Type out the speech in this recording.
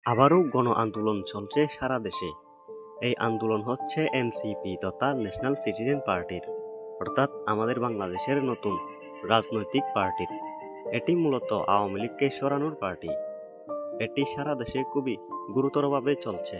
আবারও গণ আন্দোলন চলছে সারা দেশে। এই আন্দোলন হচ্ছে এনসিপি তথা ন্যাশনাল সিটিজেন পার্টির, অর্থাৎ আমাদের বাংলাদেশের নতুন রাজনৈতিক পার্টির। এটি মূলত আওয়ামী লীগকে সরানোর পার্টি। এটি সারা দেশে খুবই গুরুতরভাবে চলছে।